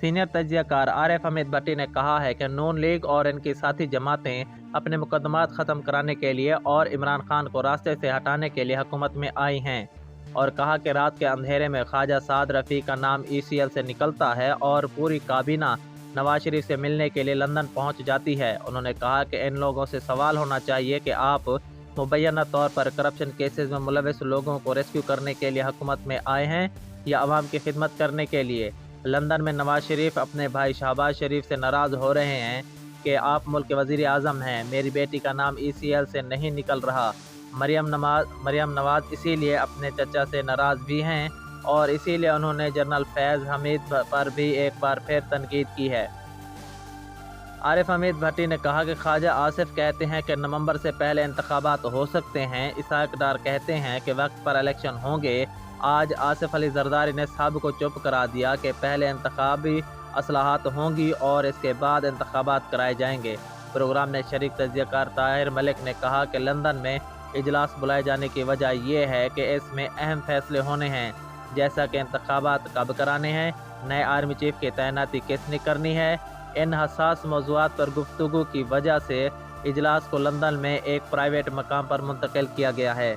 Senior तजिया car Arif Hamid भट्टी ने कहा है कि नून लीग और इनकी साथी जमातें अपने मुकदमात ख़त्म कराने के लिए और इमरान खान को रास्ते से हटाने के लिए हुकूमत में आई हैं, और कहा कि रात के अंधेरे में ख्वाजा साद रफ़ी का नाम ECL से निकलता है और पूरी काबीना नवाज शरीफ से मिलने के लिए लंदन पहुंच जाती है। उन्होंने कहा कि इन लोगों से सवाल होना चाहिए कि आप मुबैना तौर पर करप्शन केसेस में मुलविस लोगों को रेस्क्यू करने के लिए हुकूमत में आए हैं या अवाम की खिदमत करने के लिए। लंदन में नवाज शरीफ अपने भाई शहबाज शरीफ से नाराज़ हो रहे हैं कि आप मुल्क के वज़ीर आज़म हैं, मेरी बेटी का नाम ECL से नहीं निकल रहा। मरियम नवाज इसीलिए अपने चचा से नाराज़ भी हैं और इसीलिए उन्होंने जनरल फैज़ हमीद पर भी एक बार फिर तनकीद की है। आरिफ हमीद भट्टी ने कहा कि ख्वाजा आसिफ कहते हैं कि नवंबर से पहले इंतखाबात हो सकते हैं, इसाक डार कहते हैं कि वक्त पर इलेक्शन होंगे। आज आसिफ अली जरदारी ने सब को चुप करा दिया कि पहले इंतखाबी असलाहत होंगी और इसके बाद इंतखाबात कराए जाएंगे। प्रोग्राम में शरीक तजियाकार ताहिर मलिक ने कहा कि लंदन में इजलास बुलाए जाने की वजह यह है कि इसमें अहम फैसले होने हैं, जैसा कि इंतखाबात कब कराने हैं, नए आर्मी चीफ की तैनाती किसने करनी है। इन हसास मौज़ूआत पर गुफ्तगू की वजह से इजलास को लंदन में एक प्राइवेट मकाम पर मुंतकिल किया गया है।